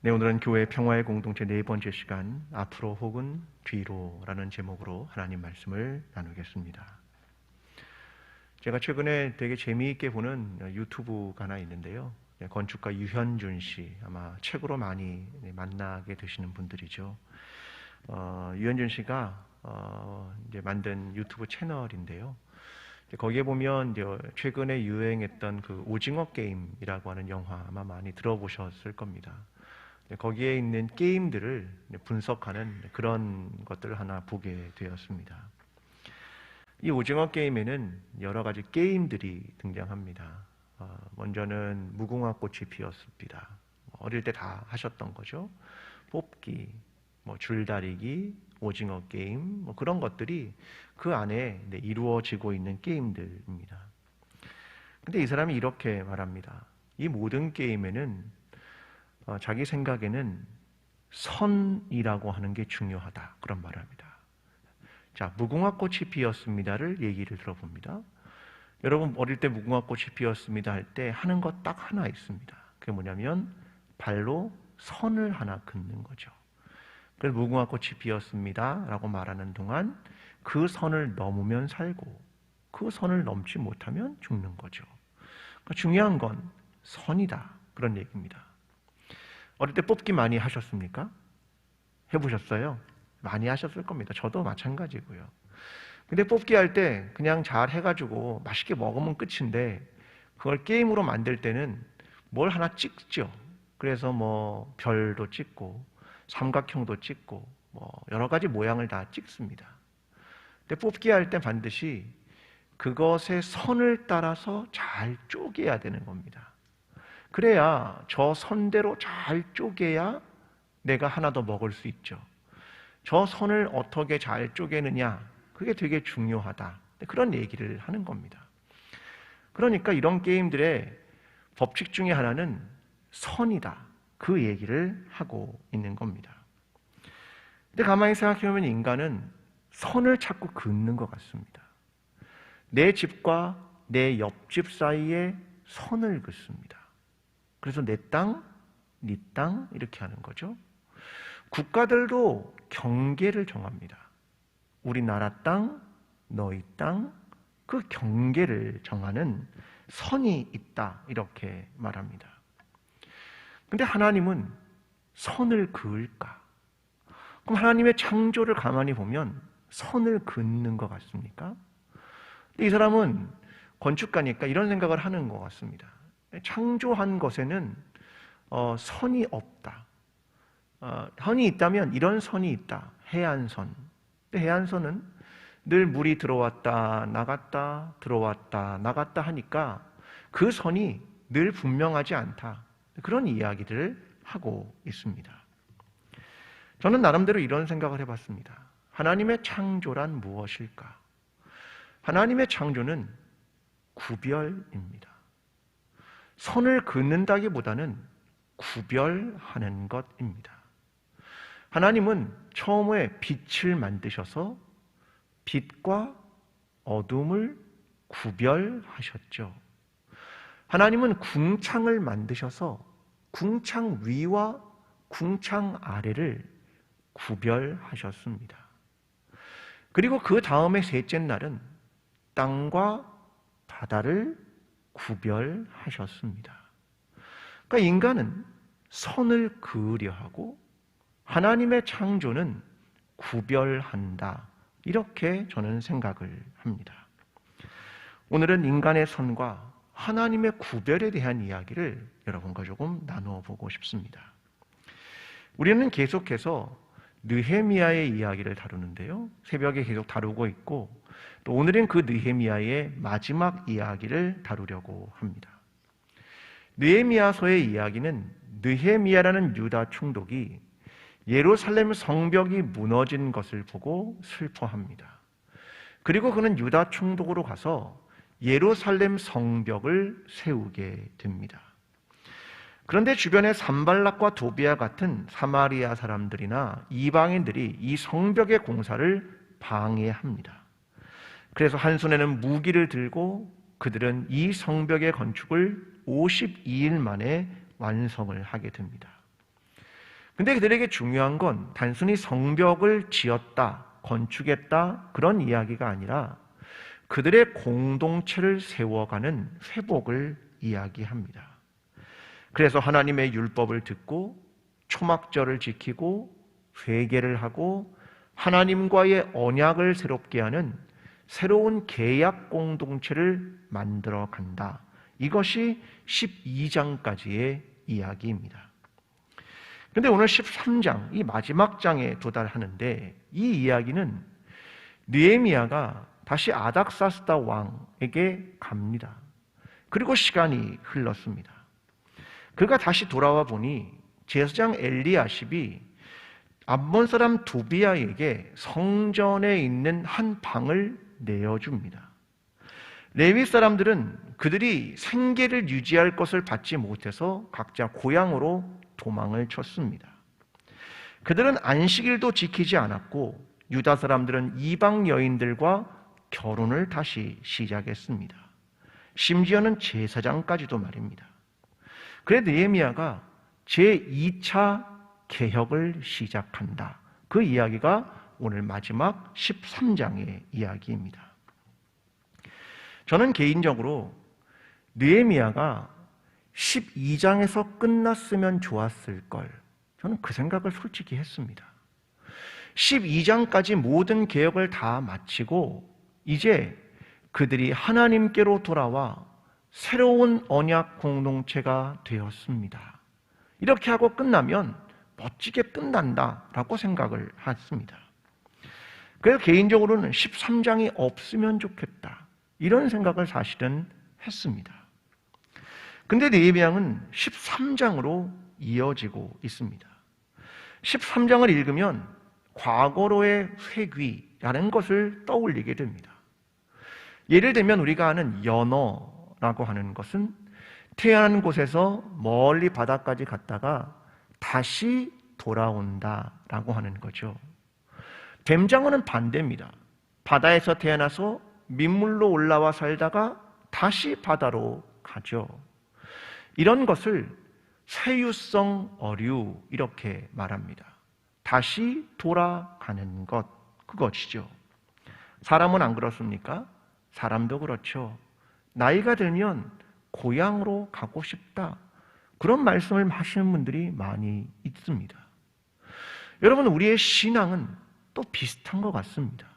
네, 오늘은 교회 평화의 공동체 네 번째 시간, 앞으로 혹은 뒤로라는 제목으로 하나님 말씀을 나누겠습니다. 제가 최근에 되게 재미있게 보는 유튜브가 하나 있는데요. 건축가 유현준 씨, 아마 책으로 많이 만나게 되시는 분들이죠. 유현준 씨가 이제 만든 유튜브 채널인데요. 거기에 보면 이제 최근에 유행했던 그 오징어 게임이라고 하는 영화 아마 많이 들어보셨을 겁니다. 거기에 있는 게임들을 분석하는 그런 것들을 하나 보게 되었습니다. 이 오징어 게임에는 여러 가지 게임들이 등장합니다. 먼저는 무궁화 꽃이 피었습니다. 어릴 때 다 하셨던 거죠. 뽑기, 줄다리기, 오징어 게임, 그런 것들이 그 안에 이루어지고 있는 게임들입니다. 근데 이 사람이 이렇게 말합니다. 이 모든 게임에는 자기 생각에는 선이라고 하는 게 중요하다, 그런 말을 합니다. 자, 무궁화 꽃이 피었습니다를 얘기를 들어봅니다. 여러분 어릴 때 무궁화 꽃이 피었습니다 할 때 하는 것 딱 하나 있습니다. 그게 뭐냐면 발로 선을 하나 긋는 거죠. 그래서 무궁화 꽃이 피었습니다 라고 말하는 동안 그 선을 넘으면 살고 그 선을 넘지 못하면 죽는 거죠. 그러니까 중요한 건 선이다, 그런 얘기입니다. 어릴 때 뽑기 많이 하셨습니까? 해보셨어요? 많이 하셨을 겁니다. 저도 마찬가지고요. 근데 뽑기 할 때 그냥 잘 해가지고 맛있게 먹으면 끝인데 그걸 게임으로 만들 때는 뭘 하나 찍죠. 그래서 별도 찍고 삼각형도 찍고 여러 가지 모양을 다 찍습니다. 근데 뽑기 할 때 반드시 그것의 선을 따라서 잘 쪼개야 되는 겁니다. 그래야 저 선대로 잘 쪼개야 내가 하나 더 먹을 수 있죠. 저 선을 어떻게 잘 쪼개느냐, 그게 되게 중요하다, 그런 얘기를 하는 겁니다. 그러니까 이런 게임들의 법칙 중에 하나는 선이다, 그 얘기를 하고 있는 겁니다. 근데 가만히 생각해보면 인간은 선을 자꾸 긋는 것 같습니다. 내 집과 내 옆집 사이에 선을 긋습니다. 그래서 내 땅, 네 땅 이렇게 하는 거죠. 국가들도 경계를 정합니다. 우리나라 땅, 너희 땅, 그 경계를 정하는 선이 있다, 이렇게 말합니다. 근데 하나님은 선을 그을까? 그럼 하나님의 창조를 가만히 보면 선을 긋는 것 같습니까? 근데 이 사람은 건축가니까 이런 생각을 하는 것 같습니다. 창조한 것에는 선이 없다. 선이 있다면 이런 선이 있다. 해안선. 해안선은 늘 물이 들어왔다 나갔다 들어왔다 나갔다 하니까 그 선이 늘 분명하지 않다. 그런 이야기들을 하고 있습니다. 저는 나름대로 이런 생각을 해봤습니다. 하나님의 창조란 무엇일까? 하나님의 창조는 구별입니다. 선을 긋는다기보다는 구별하는 것입니다. 하나님은 처음에 빛을 만드셔서 빛과 어둠을 구별하셨죠. 하나님은 궁창을 만드셔서 궁창 위와 궁창 아래를 구별하셨습니다. 그리고 그 다음에 셋째 날은 땅과 바다를 구별하셨습니다. 그러니까 인간은 선을 그으려 하고 하나님의 창조는 구별한다, 이렇게 저는 생각을 합니다. 오늘은 인간의 선과 하나님의 구별에 대한 이야기를 여러분과 조금 나누어 보고 싶습니다. 우리는 계속해서 느헤미야의 이야기를 다루는데요, 새벽에 계속 다루고 있고 또 오늘은 그 느헤미야의 마지막 이야기를 다루려고 합니다. 느헤미야서의 이야기는 느헤미야라는 유다 총독이 예루살렘 성벽이 무너진 것을 보고 슬퍼합니다. 그리고 그는 유다 총독으로 가서 예루살렘 성벽을 세우게 됩니다. 그런데 주변에 산발락과 도비아 같은 사마리아 사람들이나 이방인들이 이 성벽의 공사를 방해합니다. 그래서 한 손에는 무기를 들고 그들은 이 성벽의 건축을 52일 만에 완성을 하게 됩니다. 근데 그들에게 중요한 건 단순히 성벽을 지었다, 건축했다 그런 이야기가 아니라 그들의 공동체를 세워가는 회복을 이야기합니다. 그래서 하나님의 율법을 듣고 초막절을 지키고 회개를 하고 하나님과의 언약을 새롭게 하는 새로운 계약 공동체를 만들어 간다. 이것이 12장까지의 이야기입니다. 그런데 오늘 13장, 이 마지막 장에 도달하는데 이 이야기는 느헤미야가 다시 아닥사스다 왕에게 갑니다. 그리고 시간이 흘렀습니다. 그가 다시 돌아와 보니 제사장 엘리야십이 암몬 사람 도비야에게 성전에 있는 한 방을 내어줍니다. 레위 사람들은 그들이 생계를 유지할 것을 받지 못해서 각자 고향으로 도망을 쳤습니다. 그들은 안식일도 지키지 않았고 유다 사람들은 이방 여인들과 결혼을 다시 시작했습니다. 심지어는 제사장까지도 말입니다. 그래 느헤미야가 제2차 개혁을 시작한다. 그 이야기가 오늘 마지막 13장의 이야기입니다. 저는 개인적으로 느헤미야가 12장에서 끝났으면 좋았을 걸, 저는 그 생각을 솔직히 했습니다. 12장까지 모든 개혁을 다 마치고 이제 그들이 하나님께로 돌아와 새로운 언약 공동체가 되었습니다. 이렇게 하고 끝나면 멋지게 끝난다라고 생각을 했습니다. 그래서 개인적으로는 13장이 없으면 좋겠다, 이런 생각을 사실은 했습니다. 근데 느헤미야는 13장으로 이어지고 있습니다. 13장을 읽으면 과거로의 회귀라는 것을 떠올리게 됩니다. 예를 들면 우리가 아는 연어라고 하는 것은 태어난 곳에서 멀리 바다까지 갔다가 다시 돌아온다라고 하는 거죠. 뱀장어는 반대입니다. 바다에서 태어나서 민물로 올라와 살다가 다시 바다로 가죠. 이런 것을 회유성 어류 이렇게 말합니다. 다시 돌아가는 것, 그것이죠. 사람은 안 그렇습니까? 사람도 그렇죠. 나이가 들면 고향으로 가고 싶다, 그런 말씀을 하시는 분들이 많이 있습니다. 여러분, 우리의 신앙은 또 비슷한 것 같습니다.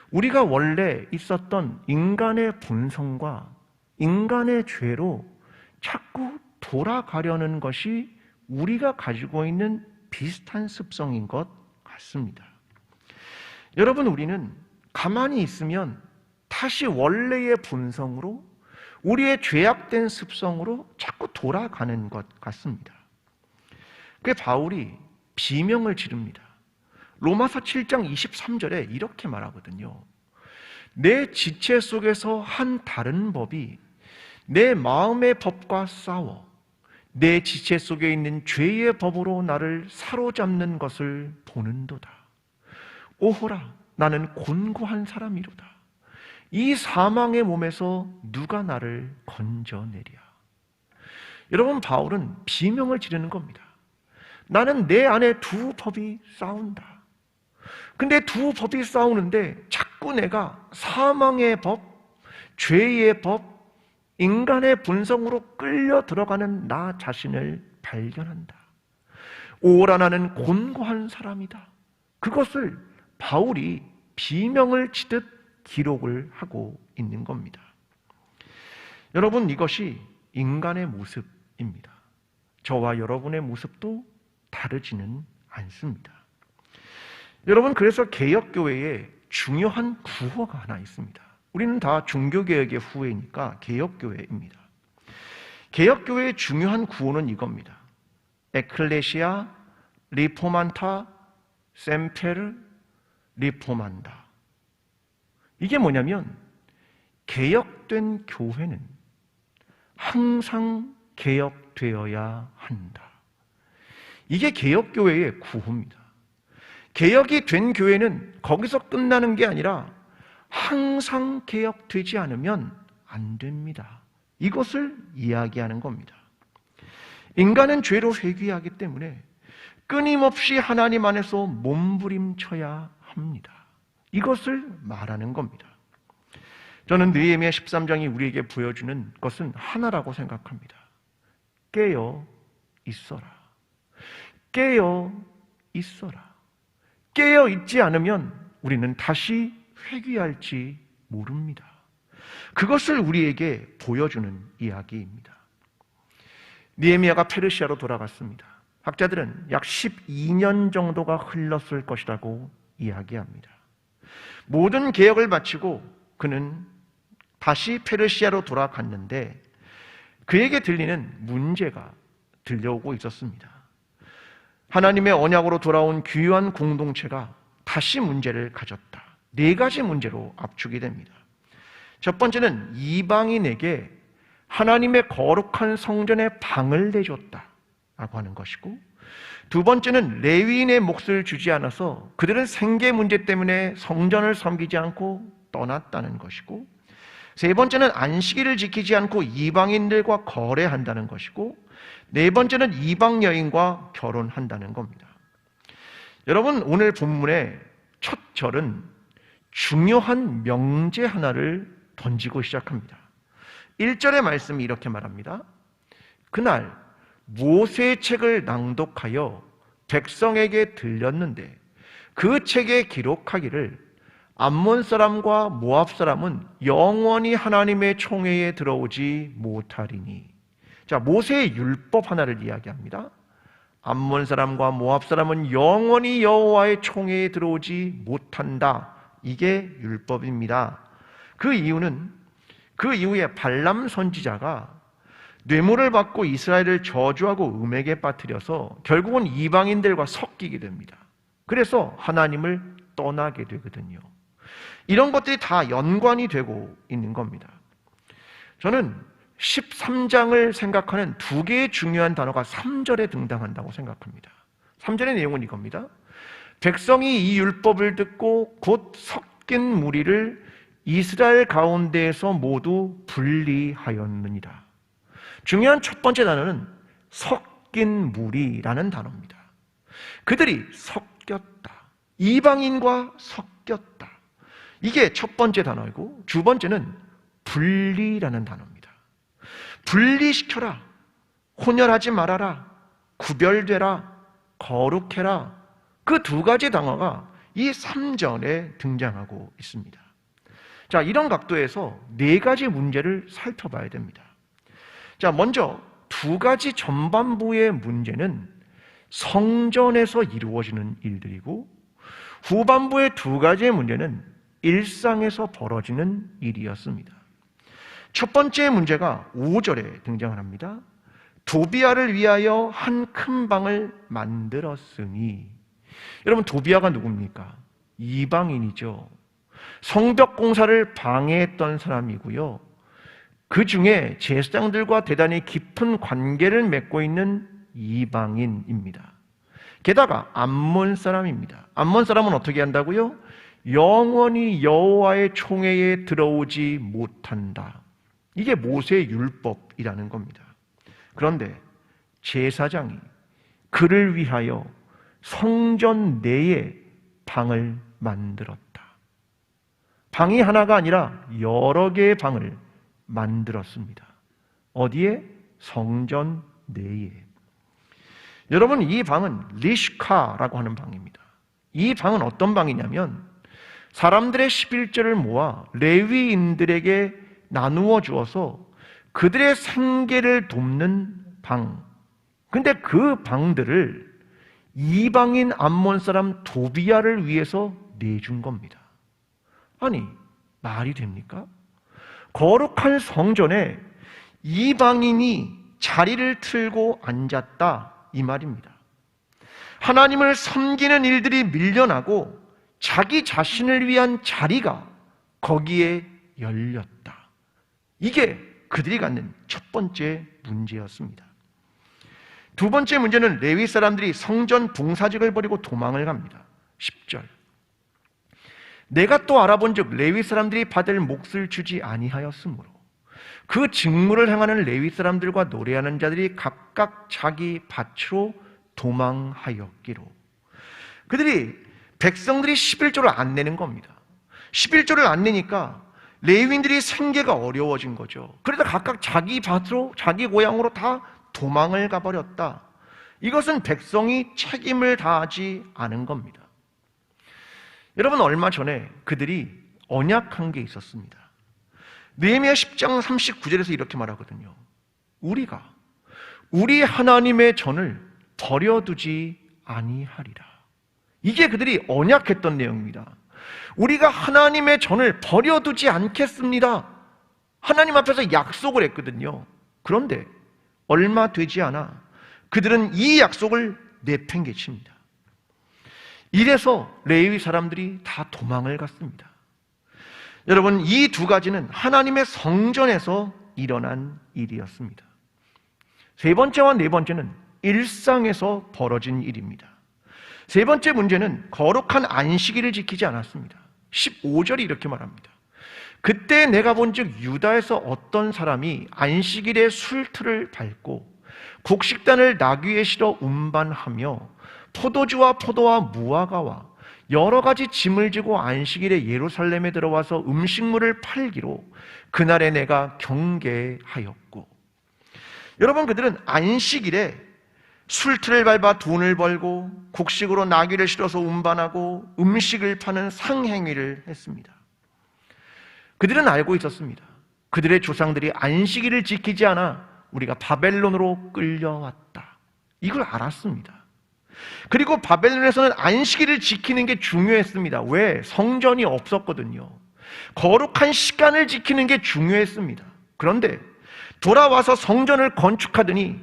우리가 원래 있었던 인간의 본성과 인간의 죄로 자꾸 돌아가려는 것이 우리가 가지고 있는 비슷한 습성인 것 같습니다. 여러분, 우리는 가만히 있으면 다시 원래의 본성으로, 우리의 죄악된 습성으로 자꾸 돌아가는 것 같습니다. 그래서 바울이 비명을 지릅니다. 로마서 7장 23절에 이렇게 말하거든요. 내 지체 속에서 한 다른 법이 내 마음의 법과 싸워 내 지체 속에 있는 죄의 법으로 나를 사로잡는 것을 보는도다. 오호라, 나는 곤고한 사람이로다. 이 사망의 몸에서 누가 나를 건져내랴. 여러분, 바울은 비명을 지르는 겁니다. 나는 내 안에 두 법이 싸운다. 근데 두 법이 싸우는데 자꾸 내가 사망의 법, 죄의 법, 인간의 본성으로 끌려 들어가는 나 자신을 발견한다. 오라, 나는 곤고한 사람이다. 그것을 바울이 비명을 치듯 기록을 하고 있는 겁니다. 여러분, 이것이 인간의 모습입니다. 저와 여러분의 모습도 다르지는 않습니다. 여러분, 그래서 개혁교회에 중요한 구호가 하나 있습니다. 우리는 다 종교개혁의 후예니까 개혁교회입니다. 개혁교회의 중요한 구호는 이겁니다. 에클레시아 리포만타 셈페르 리포만다. 이게 뭐냐면 개혁된 교회는 항상 개혁되어야 한다. 이게 개혁교회의 구호입니다. 개혁이 된 교회는 거기서 끝나는 게 아니라 항상 개혁되지 않으면 안 됩니다. 이것을 이야기하는 겁니다. 인간은 죄로 회귀하기 때문에 끊임없이 하나님 안에서 몸부림쳐야 합니다. 이것을 말하는 겁니다. 저는 느헤미야 13장이 우리에게 보여주는 것은 하나라고 생각합니다. 깨어 있어라. 깨어 있어라. 깨어 있지 않으면 우리는 다시 회귀할지 모릅니다. 그것을 우리에게 보여주는 이야기입니다. 느헤미야가 페르시아로 돌아갔습니다. 학자들은 약 12년 정도가 흘렀을 것이라고 이야기합니다. 모든 개혁을 마치고 그는 다시 페르시아로 돌아갔는데 그에게 들리는 문제가 들려오고 있었습니다. 하나님의 언약으로 돌아온 귀한 공동체가 다시 문제를 가졌다. 4가지 문제로 압축이 됩니다. 첫 번째는 이방인에게 하나님의 거룩한 성전에 방을 내줬다라고 하는 것이고, 두 번째는 레위인의 몫을 주지 않아서 그들은 생계 문제 때문에 성전을 섬기지 않고 떠났다는 것이고, 세 번째는 안식일을 지키지 않고 이방인들과 거래한다는 것이고, 네 번째는 이방 여인과 결혼한다는 겁니다. 여러분, 오늘 본문의 첫 절은 중요한 명제 하나를 던지고 시작합니다. 1절의 말씀이 이렇게 말합니다. 그날 모세의 책을 낭독하여 백성에게 들렸는데 그 책에 기록하기를 암몬 사람과 모압 사람은 영원히 하나님의 총회에 들어오지 못하리니. 자, 모세의 율법 하나를 이야기합니다. 암몬 사람과 모압 사람은 영원히 여호와의 총회에 들어오지 못한다. 이게 율법입니다. 그 이후에 발람 선지자가 뇌물을 받고 이스라엘을 저주하고 음행에 빠뜨려서 결국은 이방인들과 섞이게 됩니다. 그래서 하나님을 떠나게 되거든요. 이런 것들이 다 연관이 되고 있는 겁니다. 저는 13장을 생각하는 2개의 중요한 단어가 3절에 등장한다고 생각합니다. 3절의 내용은 이겁니다. 백성이 이 율법을 듣고 곧 섞인 무리를 이스라엘 가운데에서 모두 분리하였느니라. 중요한 첫 번째 단어는 섞인 무리라는 단어입니다. 그들이 섞였다. 이방인과 섞였다. 이게 첫 번째 단어이고, 두 번째는 분리라는 단어입니다. 분리시켜라. 혼혈하지 말아라. 구별되라. 거룩해라. 그 2가지 단어가 이 3절에 등장하고 있습니다. 자, 이런 각도에서 4가지 문제를 살펴봐야 됩니다. 자, 먼저 2가지 전반부의 문제는 성전에서 이루어지는 일들이고, 후반부의 2가지의 문제는 일상에서 벌어지는 일이었습니다. 첫 번째 문제가 5절에 등장을 합니다. 도비아를 위하여 한 큰 방을 만들었으니. 여러분, 도비아가 누굽니까? 이방인이죠. 성벽 공사를 방해했던 사람이고요. 그 중에 제사장들과 대단히 깊은 관계를 맺고 있는 이방인입니다. 게다가 암몬 사람입니다. 암몬 사람은 어떻게 한다고요? 영원히 여호와의 총회에 들어오지 못한다. 이게 모세의 율법이라는 겁니다. 그런데 제사장이 그를 위하여 성전 내에 방을 만들었다. 방이 하나가 아니라 여러 개의 방을 만들었습니다. 어디에? 성전 내에. 여러분, 이 방은 리슈카라고 하는 방입니다. 이 방은 어떤 방이냐면 사람들의 11조를 모아 레위인들에게 나누어 주어서 그들의 생계를 돕는 방. 근데 그 방들을 이방인 암몬 사람 도비아를 위해서 내준 겁니다. 아니, 말이 됩니까? 거룩한 성전에 이방인이 자리를 틀고 앉았다, 이 말입니다. 하나님을 섬기는 일들이 밀려나고 자기 자신을 위한 자리가 거기에 열렸다. 이게 그들이 갖는 첫 번째 문제였습니다. 두 번째 문제는 레위 사람들이 성전 봉사직을 버리고 도망을 갑니다. 10절. 내가 또 알아본즉 레위 사람들이 받을 몫을 주지 아니하였으므로 그 직무를 행하는 레위 사람들과 노래하는 자들이 각각 자기 밭으로 도망하였기로. 그들이 백성들이 11조를 안 내는 겁니다. 11조를 안 내니까 레위인들이 생계가 어려워진 거죠. 그래서 각각 자기 밭으로, 자기 고향으로 다 도망을 가버렸다. 이것은 백성이 책임을 다하지 않은 겁니다. 여러분, 얼마 전에 그들이 언약한 게 있었습니다. 느헤미야 10장 39절에서 이렇게 말하거든요. 우리가 우리 하나님의 전을 버려두지 아니하리라. 이게 그들이 언약했던 내용입니다. 우리가 하나님의 전을 버려두지 않겠습니다. 하나님 앞에서 약속을 했거든요. 그런데 얼마 되지 않아 그들은 이 약속을 내팽개칩니다. 이래서 레위 사람들이 다 도망을 갔습니다. 여러분, 이 두 가지는 하나님의 성전에서 일어난 일이었습니다. 세 번째와 네 번째는 일상에서 벌어진 일입니다. 세 번째 문제는 거룩한 안식일을 지키지 않았습니다. 15절이 이렇게 말합니다. 그때 내가 본즉 유다에서 어떤 사람이 안식일에 술틀을 밟고 곡식단을 나귀에 실어 운반하며 포도주와 포도와 무화과와 여러 가지 짐을 지고 안식일에 예루살렘에 들어와서 음식물을 팔기로 그날에 내가 경계하였고. 여러분, 그들은 안식일에 술틀을 밟아 돈을 벌고 곡식으로 나귀를 실어서 운반하고 음식을 파는 상행위를 했습니다. 그들은 알고 있었습니다. 그들의 조상들이 안식일을 지키지 않아 우리가 바벨론으로 끌려왔다. 이걸 알았습니다. 그리고 바벨론에서는 안식일을 지키는 게 중요했습니다. 왜? 성전이 없었거든요. 거룩한 시간을 지키는 게 중요했습니다. 그런데 돌아와서 성전을 건축하더니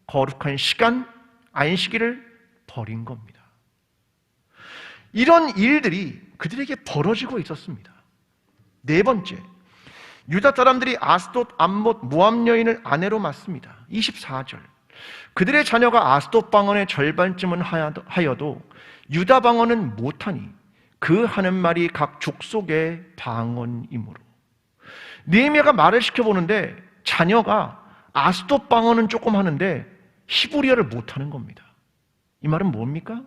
거룩한 시간, 안식일을 버린 겁니다. 이런 일들이 그들에게 벌어지고 있었습니다. 네 번째, 유다 사람들이 아스돗, 암못, 모압 여인을 아내로 맞습니다. 24절. 그들의 자녀가 아스돗 방언의 절반쯤은 하여도 유다 방언은 못하니 그 하는 말이 각 족속의 방언이므로. 느헤미야가 말을 시켜보는데 자녀가 아스돗 방언은 조금 하는데 히브리어를 못하는 겁니다. 이 말은 뭡니까?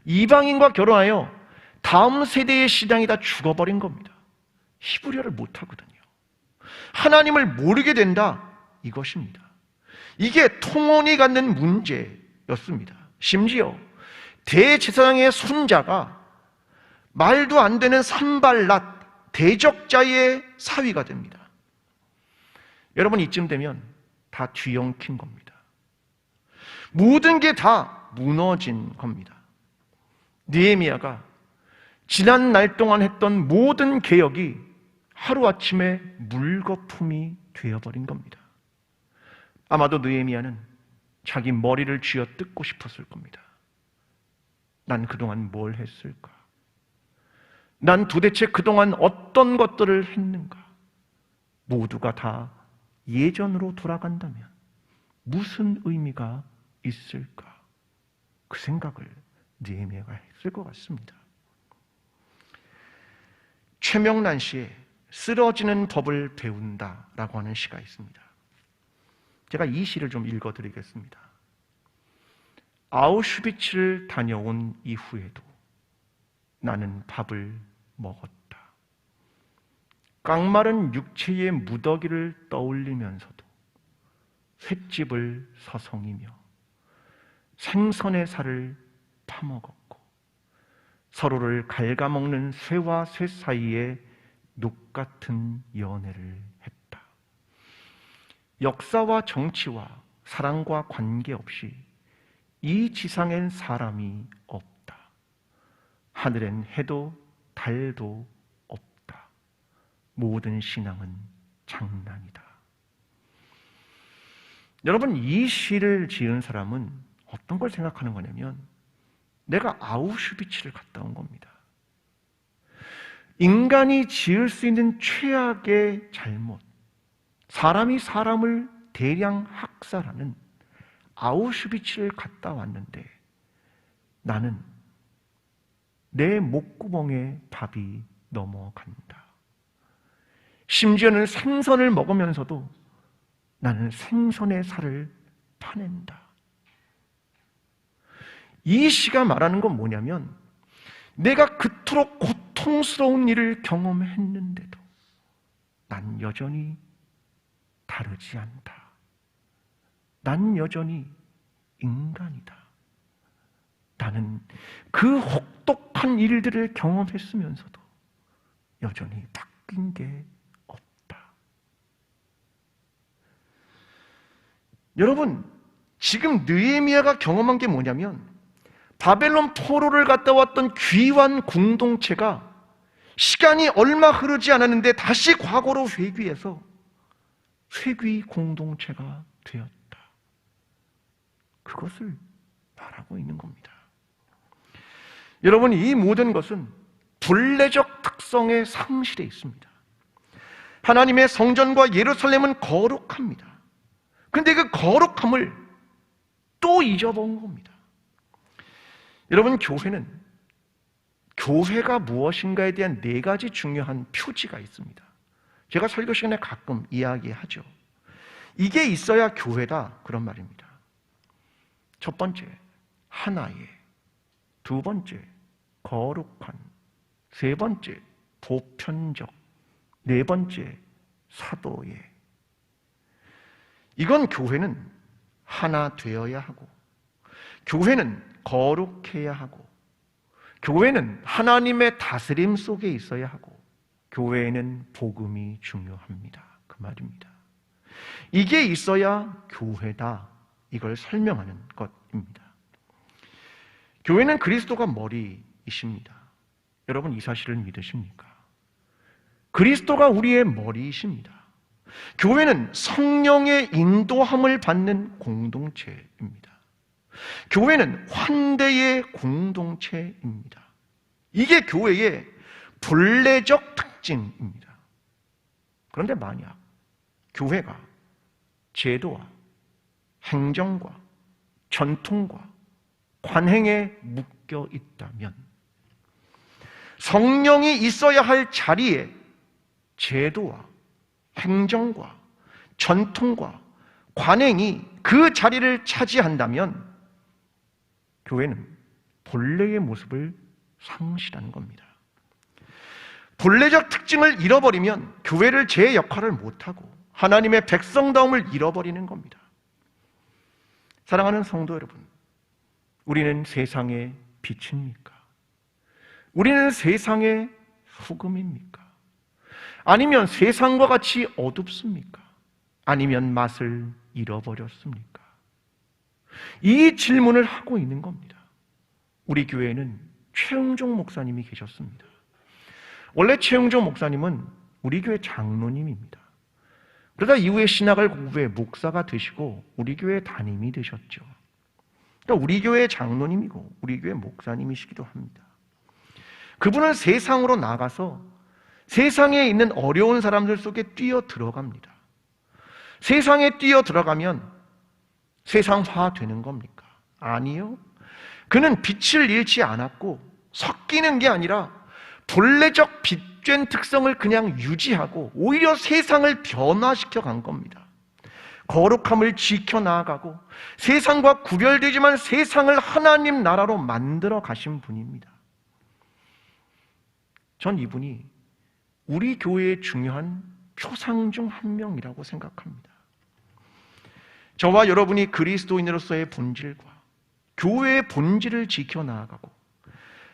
이방인과 결혼하여 다음 세대의 신앙이 다 죽어버린 겁니다. 히브리어를 못하거든요. 하나님을 모르게 된다, 이것입니다. 이게 통혼이 갖는 문제였습니다. 심지어 대제사장의 손자가 말도 안 되는 산발랏 대적자의 사위가 됩니다. 여러분, 이쯤 되면 다 뒤엉킨 겁니다. 모든 게 다 무너진 겁니다. 느헤미야가 지난 날 동안 했던 모든 개혁이 하루아침에 물거품이 되어버린 겁니다. 아마도 느헤미야는 자기 머리를 쥐어 뜯고 싶었을 겁니다. 난 그동안 뭘 했을까? 난 도대체 그동안 어떤 것들을 했는가? 모두가 다 예전으로 돌아간다면 무슨 의미가 있을까? 그 생각을 느헤미야가 했을 것 같습니다. 최명란 씨의 쓰러지는 법을 배운다라고 하는 시가 있습니다. 제가 이 시를 좀 읽어드리겠습니다. 아우슈비츠를 다녀온 이후에도 나는 밥을 먹었다. 깡마른 육체의 무더기를 떠올리면서도 횟집을 서성이며 생선의 살을 파먹었고 서로를 갉아먹는 쇠와 쇠 사이에 녹 같은 연애를 했다. 역사와 정치와 사랑과 관계없이 이 지상엔 사람이 없다. 하늘엔 해도 달도 없다. 모든 신앙은 장난이다. 여러분, 이 시를 지은 사람은 어떤 걸 생각하는 거냐면 내가 아우슈비츠를 갔다 온 겁니다. 인간이 지을 수 있는 최악의 잘못, 사람이 사람을 대량 학살하는 아우슈비츠를 갔다 왔는데 나는 내 목구멍에 밥이 넘어간다. 심지어는 생선을 먹으면서도 나는 생선의 살을 파낸다. 이 시가 말하는 건 뭐냐면 내가 그토록 고통스러운 일을 경험했는데도 난 여전히 다르지 않다. 난 여전히 인간이다. 나는 그 혹독한 일들을 경험했으면서도 여전히 바뀐 게 없다. 여러분, 지금 느헤미야가 경험한 게 뭐냐면 바벨론 포로를 갔다 왔던 귀환 공동체가 시간이 얼마 흐르지 않았는데 다시 과거로 회귀해서 회귀 공동체가 되었다. 그것을 말하고 있는 겁니다. 여러분, 이 모든 것은 분례적 특성의 상실에 있습니다. 하나님의 성전과 예루살렘은 거룩합니다. 그런데 그 거룩함을 또 잊어본 겁니다. 여러분, 교회가 무엇인가에 대한 4가지 중요한 표지가 있습니다. 제가 설교 시간에 가끔 이야기하죠. 이게 있어야 교회다, 그런 말입니다. 첫 번째, 하나의. 두 번째, 거룩한. 세 번째, 보편적. 네 번째, 사도의. 이건 교회는 하나 되어야 하고, 교회는 거룩해야 하고, 교회는 하나님의 다스림 속에 있어야 하고, 교회에는 복음이 중요합니다. 그 말입니다. 이게 있어야 교회다. 이걸 설명하는 것입니다. 교회는 그리스도가 머리이십니다. 여러분, 이 사실을 믿으십니까? 그리스도가 우리의 머리이십니다. 교회는 성령의 인도함을 받는 공동체입니다. 교회는 환대의 공동체입니다. 이게 교회의 분례적 특징입니다. 그런데 만약 교회가 제도와 행정과 전통과 관행에 묶여 있다면 성령이 있어야 할 자리에 제도와 행정과 전통과 관행이 그 자리를 차지한다면 교회는 본래의 모습을 상실하는 겁니다. 본래적 특징을 잃어버리면 교회를 제 역할을 못하고 하나님의 백성다움을 잃어버리는 겁니다. 사랑하는 성도 여러분, 우리는 세상의 빛입니까? 우리는 세상의 소금입니까? 아니면 세상과 같이 어둡습니까? 아니면 맛을 잃어버렸습니까? 이 질문을 하고 있는 겁니다. 우리 교회에는 최응종 목사님이 계셨습니다. 원래 최응종 목사님은 우리 교회 장로님입니다. 그러다 이후에 신학을 공부해 목사가 되시고 우리 교회 담임이 되셨죠. 그러니까 우리 교회 장로님이고 우리 교회 목사님이시기도 합니다. 그분은 세상으로 나가서 세상에 있는 어려운 사람들 속에 뛰어 들어갑니다. 세상에 뛰어 들어가면 세상화 되는 겁니까? 아니요. 그는 빛을 잃지 않았고 섞이는 게 아니라 본래적 빛된 특성을 그냥 유지하고 오히려 세상을 변화시켜 간 겁니다. 거룩함을 지켜나가고 세상과 구별되지만 세상을 하나님 나라로 만들어 가신 분입니다. 전 이분이 우리 교회의 중요한 표상 중 한 명이라고 생각합니다. 저와 여러분이 그리스도인으로서의 본질과 교회의 본질을 지켜나가고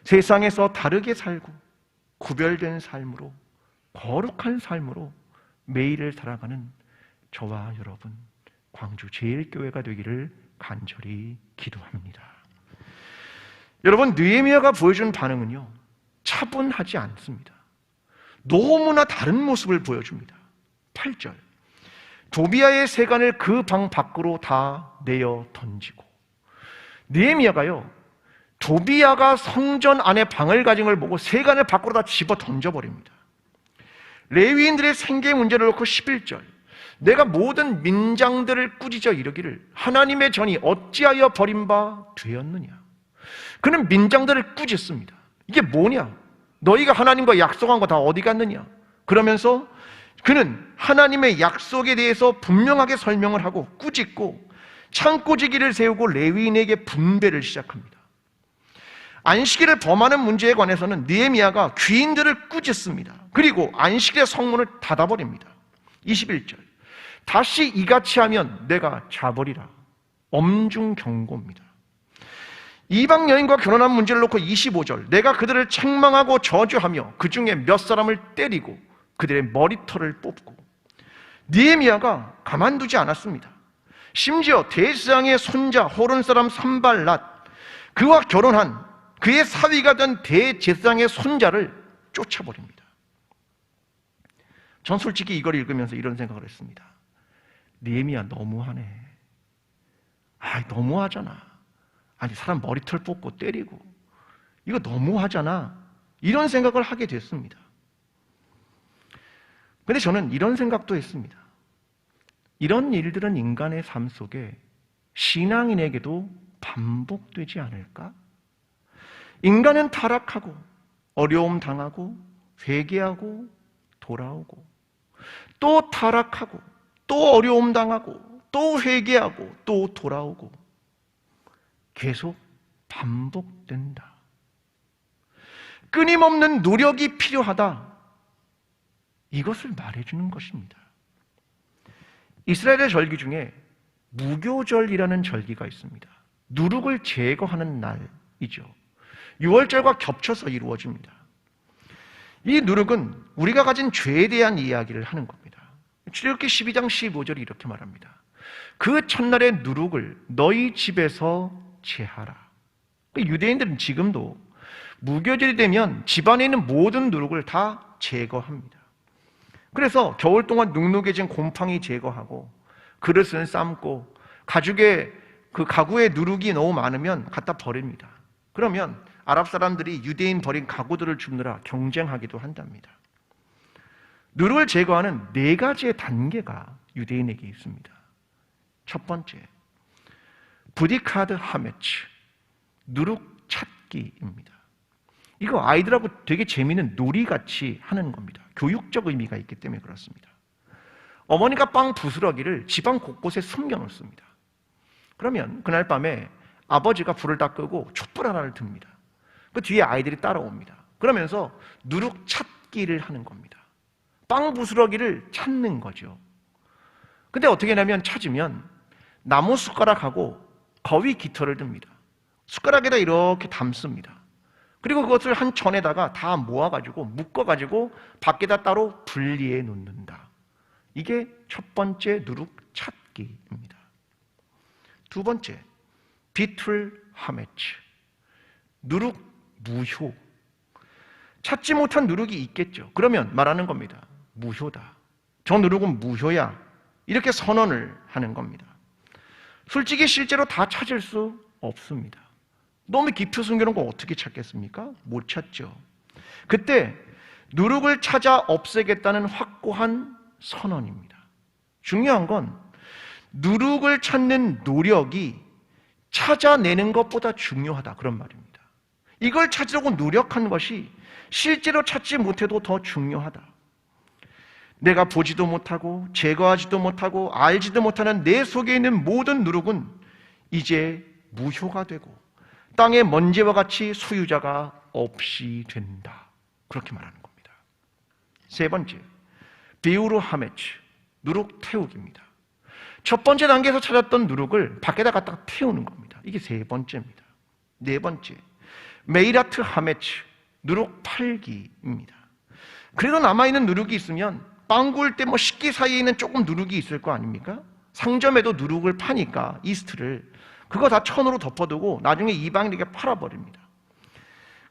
세상에서 다르게 살고 구별된 삶으로 거룩한 삶으로 매일을 살아가는 저와 여러분 광주 제일교회가 되기를 간절히 기도합니다. 여러분, 느헤미야가 보여준 반응은요, 차분하지 않습니다. 너무나 다른 모습을 보여줍니다. 8절, 도비아의 세간을 그 방 밖으로 다 내어 던지고. 느헤미야가요, 도비아가 성전 안에 방을 가진 걸 보고 세간을 밖으로 다 집어 던져버립니다. 레위인들의 생계 문제를 놓고 11절, 내가 모든 민장들을 꾸짖어 이르기를 하나님의 전이 어찌하여 버린 바 되었느냐. 그는 민장들을 꾸짖습니다. 이게 뭐냐? 너희가 하나님과 약속한 거 다 어디 갔느냐? 그러면서 그는 하나님의 약속에 대해서 분명하게 설명을 하고 꾸짖고 창고지기를 세우고 레위인에게 분배를 시작합니다. 안식일을 범하는 문제에 관해서는 느헤미야가 귀인들을 꾸짖습니다. 그리고 안식일의 성문을 닫아버립니다. 21절, 다시 이같이 하면 내가 자버리라. 엄중 경고입니다. 이방 여인과 결혼한 문제를 놓고 25절, 내가 그들을 책망하고 저주하며 그 중에 몇 사람을 때리고 그들의 머리털을 뽑고. 느헤미야가 가만두지 않았습니다. 심지어 대제사장의 손자 호론 사람 산발랏, 그와 결혼한 그의 사위가 된 대제사장의 손자를 쫓아버립니다. 전 솔직히 이걸 읽으면서 이런 생각을 했습니다. 느헤미야 너무하네. 너무하잖아. 아니, 사람 머리털 뽑고 때리고 이거 너무하잖아. 이런 생각을 하게 됐습니다. 근데 저는 이런 생각도 했습니다. 이런 일들은 인간의 삶 속에 신앙인에게도 반복되지 않을까? 인간은 타락하고 어려움 당하고 회개하고 돌아오고 또 타락하고 또 어려움 당하고 또 회개하고 또 돌아오고 계속 반복된다. 끊임없는 노력이 필요하다. 이것을 말해주는 것입니다. 이스라엘의 절기 중에 무교절이라는 절기가 있습니다. 누룩을 제거하는 날이죠. 6월절과 겹쳐서 이루어집니다. 이 누룩은 우리가 가진 죄에 대한 이야기를 하는 겁니다. 출애굽기 12장 15절이 이렇게 말합니다. 그 첫날의 누룩을 너희 집에서 제하라. 유대인들은 지금도 무교절이 되면 집안에 있는 모든 누룩을 다 제거합니다. 그래서 겨울 동안 눅눅해진 곰팡이 제거하고 그릇은 삶고 가죽에 그 가구에 누룩이 너무 많으면 갖다 버립니다. 그러면 아랍 사람들이 유대인 버린 가구들을 줍느라 경쟁하기도 한답니다. 누룩을 제거하는 4가지의 단계가 유대인에게 있습니다. 첫 번째, 브디카드 하메츠, 누룩 찾기입니다. 이거 아이들하고 되게 재미있는 놀이같이 하는 겁니다. 교육적 의미가 있기 때문에 그렇습니다. 어머니가 빵 부스러기를 집안 곳곳에 숨겨놓습니다. 그러면 그날 밤에 아버지가 불을 다 끄고 촛불 하나를 듭니다. 그 뒤에 아이들이 따라옵니다. 그러면서 누룩 찾기를 하는 겁니다. 빵 부스러기를 찾는 거죠. 근데 어떻게 하냐면 찾으면 나무 숟가락하고 거위 깃털을 듭니다. 숟가락에다 이렇게 담습니다. 그리고 그것을 한 천에다가 다 모아가지고 묶어가지고 밖에다 따로 분리해 놓는다. 이게 첫 번째 누룩 찾기입니다. 두 번째, 비툴 하메츠, 누룩 무효. 찾지 못한 누룩이 있겠죠. 그러면 말하는 겁니다. 무효다. 저 누룩은 무효야. 이렇게 선언을 하는 겁니다. 솔직히 실제로 다 찾을 수 없습니다. 너무 깊이 숨겨놓은 거 어떻게 찾겠습니까? 못 찾죠. 그때 누룩을 찾아 없애겠다는 확고한 선언입니다. 중요한 건 누룩을 찾는 노력이 찾아내는 것보다 중요하다, 그런 말입니다. 이걸 찾으려고 노력한 것이 실제로 찾지 못해도 더 중요하다. 내가 보지도 못하고 제거하지도 못하고 알지도 못하는 내 속에 있는 모든 누룩은 이제 무효가 되고 땅의 먼지와 같이 소유자가 없이 된다. 그렇게 말하는 겁니다. 세 번째, 비우르 하메츠, 누룩 태우기입니다. 첫 번째 단계에서 찾았던 누룩을 밖에다 갖다가 태우는 겁니다. 이게 세 번째입니다. 네 번째, 메이라트 하메츠, 누룩 팔기입니다. 그래도 남아있는 누룩이 있으면 빵 구울 때 식기 사이에 있는 조금 누룩이 있을 거 아닙니까? 상점에도 누룩을 파니까 이스트를 그거 다 천으로 덮어두고 나중에 이방인에게 팔아버립니다.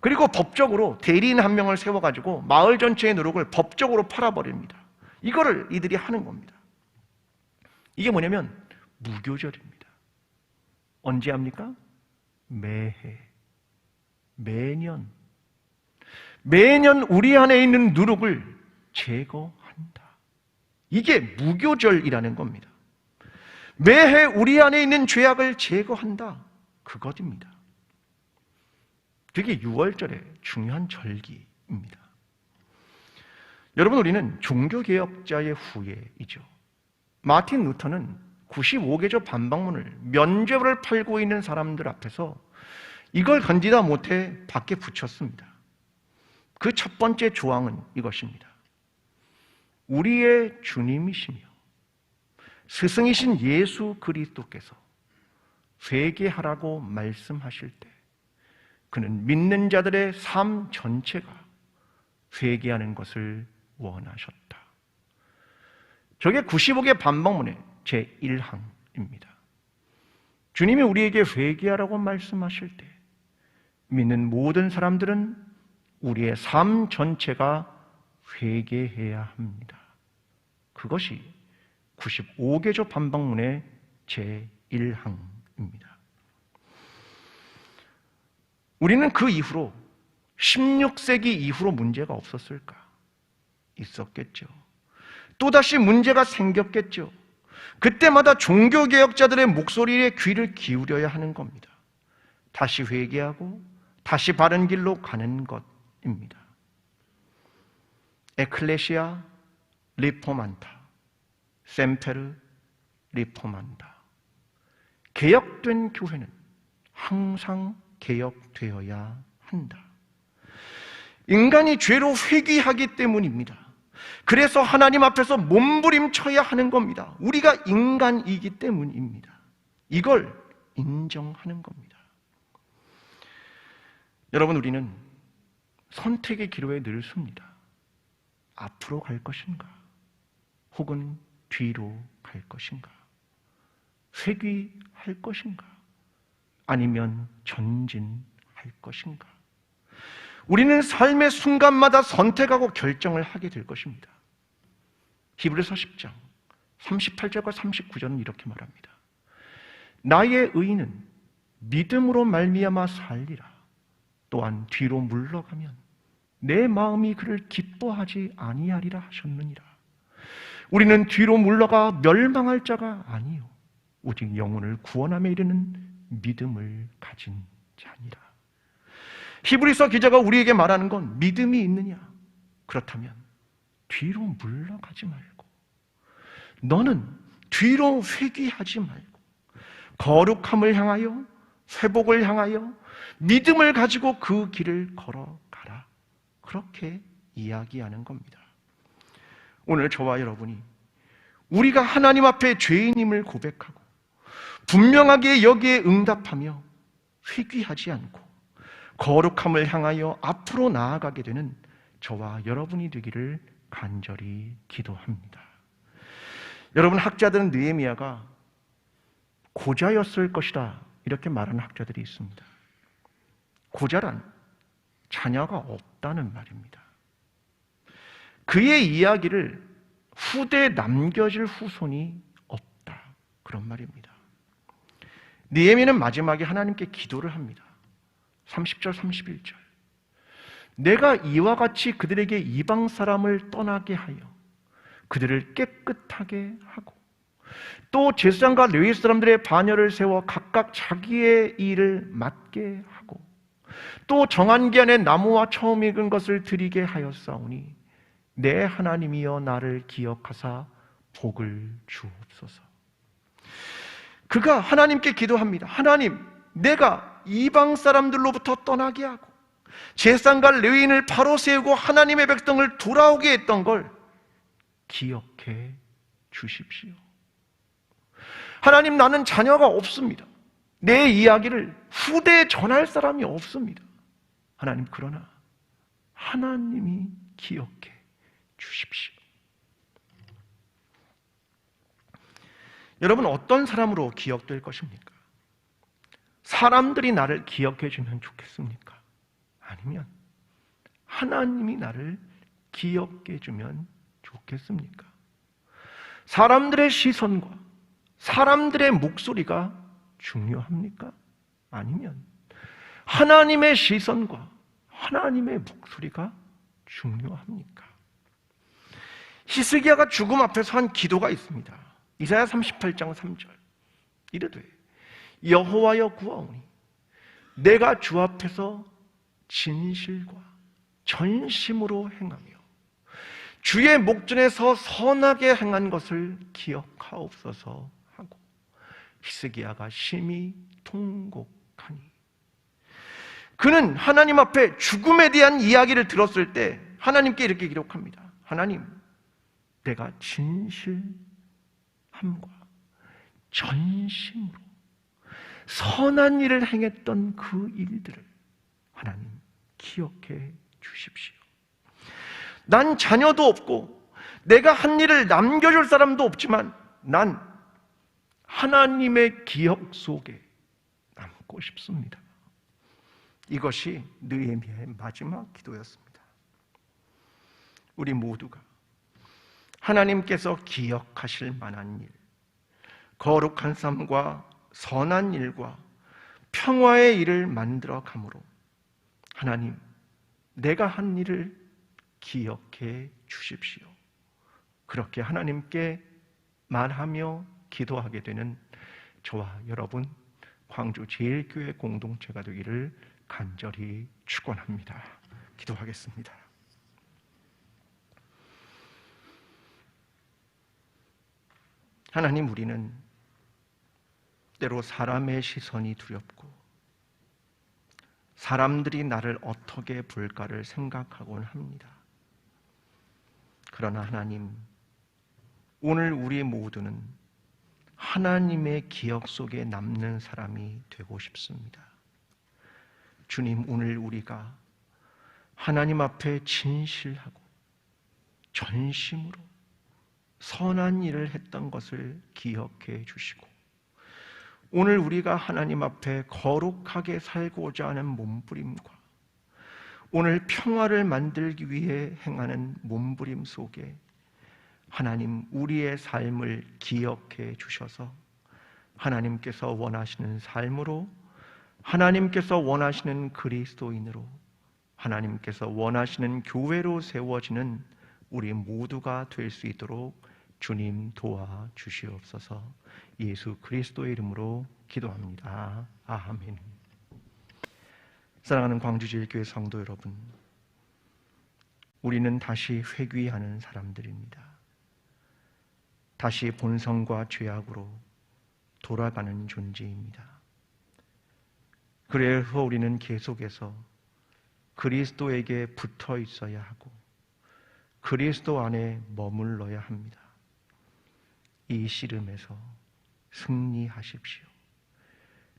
그리고 법적으로 대리인 한 명을 세워가지고 마을 전체의 누룩을 법적으로 팔아버립니다. 이거를 이들이 하는 겁니다. 이게 뭐냐면 무교절입니다. 언제 합니까? 매해, 매년 우리 안에 있는 누룩을 제거한다. 이게 무교절이라는 겁니다. 매해 우리 안에 있는 죄악을 제거한다. 그것입니다. 그게 6월절의 중요한 절기입니다. 여러분, 우리는 종교개혁자의 후예이죠. 마틴 루터는 95개조 반박문을 면죄부를 팔고 있는 사람들 앞에서 이걸 건지다 못해 밖에 붙였습니다. 그 첫 번째 조항은 이것입니다. 우리의 주님이시며 스승이신 예수 그리스도께서 회개하라고 말씀하실 때 그는 믿는 자들의 삶 전체가 회개하는 것을 원하셨다. 저게 95개 반박문의 제1항입니다. 주님이 우리에게 회개하라고 말씀하실 때 믿는 모든 사람들은 우리의 삶 전체가 회개해야 합니다. 그것이 95개조 반박문의 제1항입니다. 우리는 그 이후로 16세기 이후로 문제가 없었을까? 있었겠죠. 또다시 문제가 생겼겠죠. 그때마다 종교개혁자들의 목소리에 귀를 기울여야 하는 겁니다. 다시 회개하고 다시 바른 길로 가는 것입니다. 에클레시아 리포만타, 셈페르 리포만다. 개혁된 교회는 항상 개혁되어야 한다. 인간이 죄로 회귀하기 때문입니다. 그래서 하나님 앞에서 몸부림쳐야 하는 겁니다. 우리가 인간이기 때문입니다. 이걸 인정하는 겁니다. 여러분, 우리는 선택의 기로에 늘 섭니다. 앞으로 갈 것인가? 혹은 뒤로 갈 것인가? 회귀할 것인가? 아니면 전진할 것인가? 우리는 삶의 순간마다 선택하고 결정을 하게 될 것입니다. 히브리서 10장 38절과 39절은 이렇게 말합니다. 나의 의인은 믿음으로 말미암아 살리라. 또한 뒤로 물러가면 내 마음이 그를 기뻐하지 아니하리라 하셨느니라. 우리는 뒤로 물러가 멸망할 자가 아니요 오직 영혼을 구원함에 이르는 믿음을 가진 자니라. 히브리서 기자가 우리에게 말하는 건 믿음이 있느냐? 그렇다면 뒤로 물러가지 말고 너는 뒤로 회귀하지 말고 거룩함을 향하여 회복을 향하여 믿음을 가지고 그 길을 걸어가라. 그렇게 이야기하는 겁니다. 오늘 저와 여러분이 우리가 하나님 앞에 죄인임을 고백하고 분명하게 여기에 응답하며 회귀하지 않고 거룩함을 향하여 앞으로 나아가게 되는 저와 여러분이 되기를 간절히 기도합니다. 여러분, 학자들은 느헤미야가 고자였을 것이다 이렇게 말하는 학자들이 있습니다. 고자란 자녀가 없다는 말입니다. 그의 이야기를 후대에 남겨질 후손이 없다 그런 말입니다. 느헤미야는 마지막에 하나님께 기도를 합니다. 30절 31절 내가 이와 같이 그들에게 이방 사람을 떠나게 하여 그들을 깨끗하게 하고 또 제사장과 레위 사람들의 반열을 세워 각각 자기의 일을 맡게 하고 또 정한 기한에 나무와 처음 익은 것을 드리게 하였사오니 내 하나님이여 나를 기억하사 복을 주옵소서. 그가 하나님께 기도합니다. 하나님, 내가 이방 사람들로부터 떠나게 하고 제사장과 레위인을 바로 세우고 하나님의 백성을 돌아오게 했던 걸 기억해 주십시오. 하나님, 나는 자녀가 없습니다. 내 이야기를 후대에 전할 사람이 없습니다. 하나님, 그러나 하나님이 기억해 주십시오. 여러분, 어떤 사람으로 기억될 것입니까? 사람들이 나를 기억해 주면 좋겠습니까? 아니면 하나님이 나를 기억해 주면 좋겠습니까? 사람들의 시선과 사람들의 목소리가 중요합니까? 아니면 하나님의 시선과 하나님의 목소리가 중요합니까? 히스기야가 죽음 앞에서 한 기도가 있습니다. 이사야 38장 3절 이르되 여호와여 구하오니 내가 주 앞에서 진실과 전심으로 행하며 주의 목전에서 선하게 행한 것을 기억하옵소서 하고 히스기야가 심히 통곡하니 그는 하나님 앞에 죽음에 대한 이야기를 들었을 때 하나님께 이렇게 기록합니다. 하나님, 내가 진실함과 전심으로 선한 일을 행했던 그 일들을 하나님 기억해 주십시오. 난 자녀도 없고 내가 한 일을 남겨줄 사람도 없지만 난 하나님의 기억 속에 남고 싶습니다. 이것이 느헤미야의 마지막 기도였습니다. 우리 모두가 하나님께서 기억하실 만한 일, 거룩한 삶과 선한 일과 평화의 일을 만들어 가므로 하나님, 내가 한 일을 기억해 주십시오. 그렇게 하나님께 말하며 기도하게 되는 저와 여러분, 광주 제일교회 공동체가 되기를 간절히 축원합니다. 기도하겠습니다. 하나님, 우리는 때로 사람의 시선이 두렵고 사람들이 나를 어떻게 볼까를 생각하곤 합니다. 그러나 하나님, 오늘 우리 모두는 하나님의 기억 속에 남는 사람이 되고 싶습니다. 주님, 오늘 우리가 하나님 앞에 진실하고 전심으로 선한 일을 했던 것을 기억해 주시고, 오늘 우리가 하나님 앞에 거룩하게 살고자 하는 몸부림과 오늘 평화를 만들기 위해 행하는 몸부림 속에 하나님, 우리의 삶을 기억해 주셔서 하나님께서 원하시는 삶으로, 하나님께서 원하시는 그리스도인으로, 하나님께서 원하시는 교회로 세워지는 우리 모두가 될 수 있도록 주님 도와주시옵소서. 예수 그리스도의 이름으로 기도합니다. 아멘. 사랑하는 광주제일교회 성도 여러분, 우리는 다시 회귀하는 사람들입니다. 다시 본성과 죄악으로 돌아가는 존재입니다. 그래서 우리는 계속해서 그리스도에게 붙어 있어야 하고 그리스도 안에 머물러야 합니다. 이 씨름에서 승리하십시오.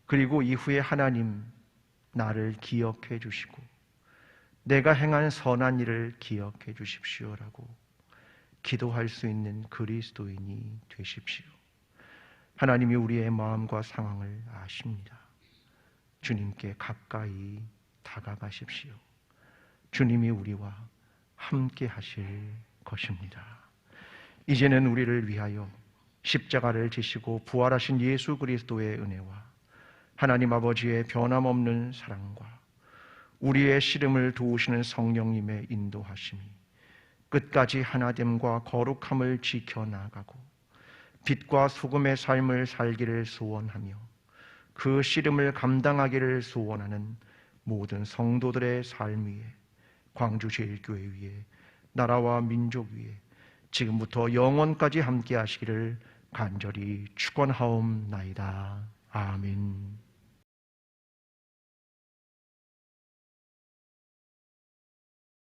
그리고 이후에 하나님, 나를 기억해 주시고 내가 행한 선한 일을 기억해 주십시오라고 기도할 수 있는 그리스도인이 되십시오. 하나님이 우리의 마음과 상황을 아십니다. 주님께 가까이 다가가십시오. 주님이 우리와 함께 하실 것입니다. 이제는 우리를 위하여 십자가를 지시고 부활하신 예수 그리스도의 은혜와 하나님 아버지의 변함없는 사랑과 우리의 씨름을 도우시는 성령님의 인도하심이 끝까지 하나됨과 거룩함을 지켜나가고 빛과 소금의 삶을 살기를 소원하며 그 씨름을 감당하기를 소원하는 모든 성도들의 삶 위에, 광주 제일교회 위에, 나라와 민족 위에 지금부터 영원까지 함께 하시기를 간절히 축원하옵나이다. 아멘.